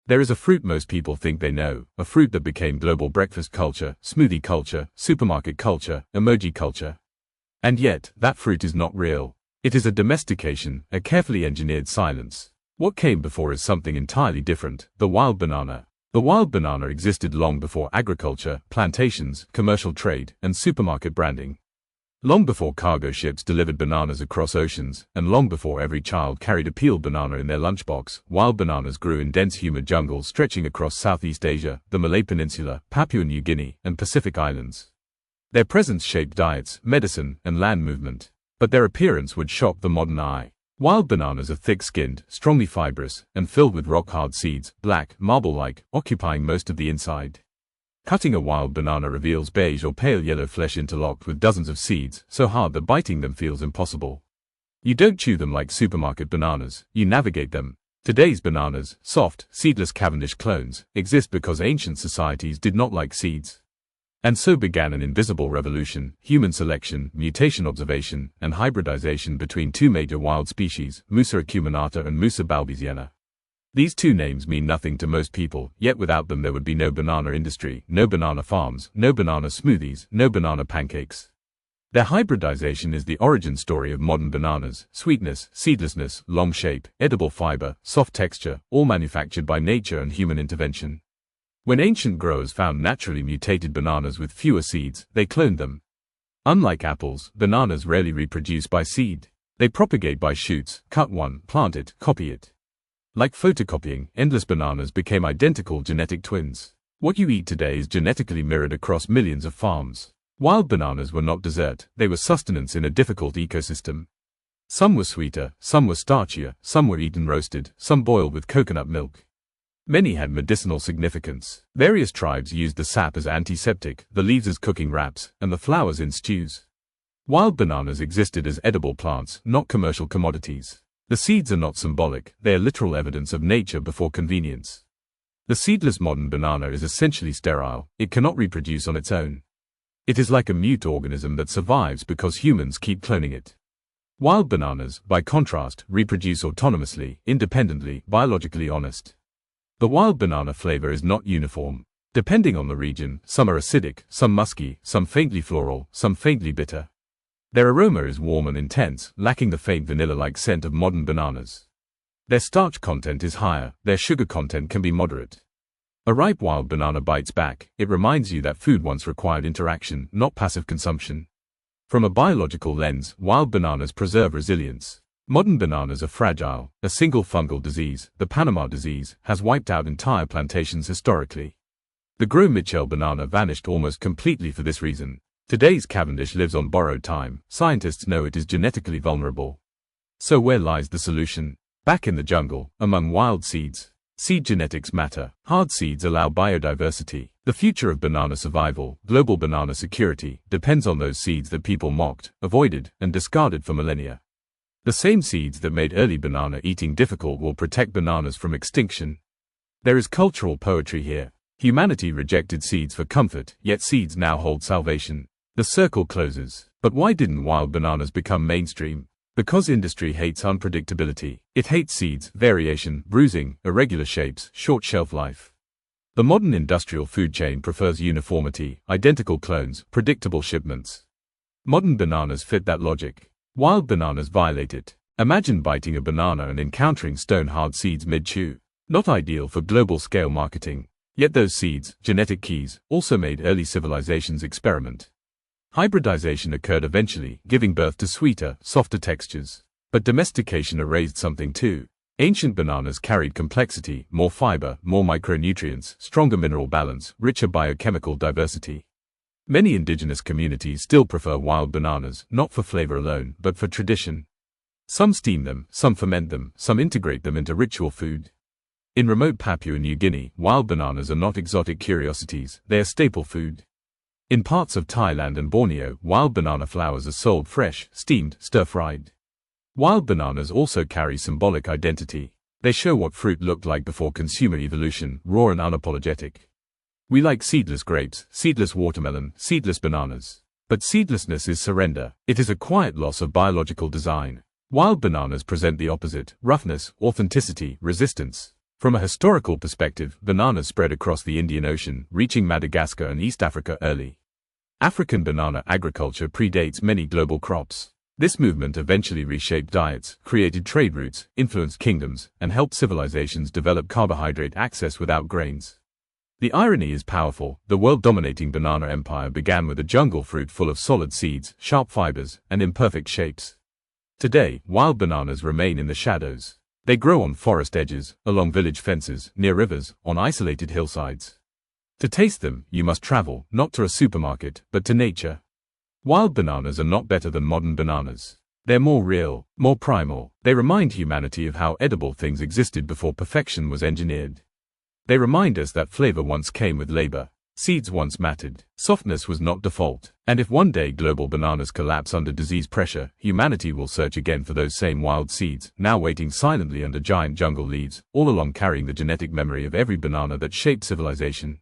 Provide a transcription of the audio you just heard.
There is a fruit most people think they know, a fruit that became global breakfast culture, smoothie culture, supermarket culture, emoji culture. And yet, that fruit is not real. It is a domestication, a carefully engineered silence. What came before is something entirely different, the wild banana. The wild banana existed long before agriculture, plantations, commercial trade, and supermarket branding. Long before cargo ships delivered bananas across oceans, and long before every child carried a peeled banana in their lunchbox, wild bananas grew in dense humid jungles stretching across Southeast Asia, the Malay Peninsula, Papua New Guinea, and Pacific Islands. Their presence shaped diets, medicine, and land movement. But their appearance would shock the modern eye. Wild bananas are thick-skinned, strongly fibrous, and filled with rock-hard seeds, black, marble-like, occupying most of the inside. Cutting a wild banana reveals beige or pale yellow flesh interlocked with dozens of seeds, so hard that biting them feels impossible. You don't chew them like supermarket bananas, you navigate them. Today's bananas, soft, seedless Cavendish clones, exist because ancient societies did not like seeds. And so began an invisible revolution: human selection, mutation observation, and hybridization between two major wild species, Musa acuminata and Musa balbisiana. These two names mean nothing to most people, yet without them there would be no banana industry, no banana farms, no banana smoothies, no banana pancakes. Their hybridization is the origin story of modern bananas: sweetness, seedlessness, long shape, edible fiber, soft texture, all manufactured by nature and human intervention. When ancient growers found naturally mutated bananas with fewer seeds, they cloned them. Unlike apples, bananas rarely reproduce by seed. They propagate by shoots: cut one, plant it, copy it. Like photocopying, endless bananas became identical genetic twins. What you eat today is genetically mirrored across millions of farms. Wild bananas were not dessert, they were sustenance in a difficult ecosystem. Some were sweeter, some were starchier, some were eaten roasted, some boiled with coconut milk. Many had medicinal significance. Various tribes used the sap as antiseptic, the leaves as cooking wraps, and the flowers in stews. Wild bananas existed as edible plants, not commercial commodities. The seeds are not symbolic, they are literal evidence of nature before convenience. The seedless modern banana is essentially sterile, it cannot reproduce on its own. It is like a mute organism that survives because humans keep cloning it. Wild bananas, by contrast, reproduce autonomously, independently, biologically honest. The wild banana flavor is not uniform. Depending on the region, some are acidic, some musky, some faintly floral, some faintly bitter. Their aroma is warm and intense, lacking the faint vanilla-like scent of modern bananas. Their starch content is higher, their sugar content can be moderate. A ripe wild banana bites back, it reminds you that food once required interaction, not passive consumption. From a biological lens, wild bananas preserve resilience. Modern bananas are fragile. A single fungal disease, the Panama disease, has wiped out entire plantations historically. The Gros Michel banana vanished almost completely for this reason. Today's Cavendish lives on borrowed time. Scientists know it is genetically vulnerable. So where lies the solution? Back in the jungle, among wild seeds. Seed genetics matter. Hard seeds allow biodiversity. The future of banana survival, global banana security, depends on those seeds that people mocked, avoided, and discarded for millennia. The same seeds that made early banana eating difficult will protect bananas from extinction. There is cultural poetry here. Humanity rejected seeds for comfort, yet seeds now hold salvation. The circle closes. But why didn't wild bananas become mainstream? Because industry hates unpredictability. It hates seeds, variation, bruising, irregular shapes, short shelf life. The modern industrial food chain prefers uniformity, identical clones, predictable shipments. Modern bananas fit that logic. Wild bananas violate it. Imagine biting a banana and encountering stone-hard seeds mid-chew. Not ideal for global-scale marketing. Yet those seeds, genetic keys, also made early civilizations experiment. Hybridization occurred eventually, giving birth to sweeter, softer textures. But domestication erased something too. Ancient bananas carried complexity, more fiber, more micronutrients, stronger mineral balance, richer biochemical diversity. Many indigenous communities still prefer wild bananas, not for flavor alone, but for tradition. Some steam them, some ferment them, some integrate them into ritual food. In remote Papua New Guinea, wild bananas are not exotic curiosities, they are staple food. In parts of Thailand and Borneo, wild banana flowers are sold fresh, steamed, stir-fried. Wild bananas also carry symbolic identity. They show what fruit looked like before consumer evolution, raw and unapologetic. We like seedless grapes, seedless watermelon, seedless bananas. But seedlessness is surrender. It is a quiet loss of biological design. Wild bananas present the opposite: roughness, authenticity, resistance. From a historical perspective, bananas spread across the Indian Ocean, reaching Madagascar and East Africa early. African banana agriculture predates many global crops. This movement eventually reshaped diets, created trade routes, influenced kingdoms, and helped civilizations develop carbohydrate access without grains. The irony is powerful. The world-dominating banana empire began with a jungle fruit full of solid seeds, sharp fibers, and imperfect shapes. Today, wild bananas remain in the shadows. They grow on forest edges, along village fences, near rivers, on isolated hillsides. To taste them, you must travel, not to a supermarket, but to nature. Wild bananas are not better than modern bananas. They're more real, more primal. They remind humanity of how edible things existed before perfection was engineered. They remind us that flavor once came with labor. Seeds once mattered. Softness was not default. And if one day global bananas collapse under disease pressure, humanity will search again for those same wild seeds, now waiting silently under giant jungle leaves, all along carrying the genetic memory of every banana that shaped civilization.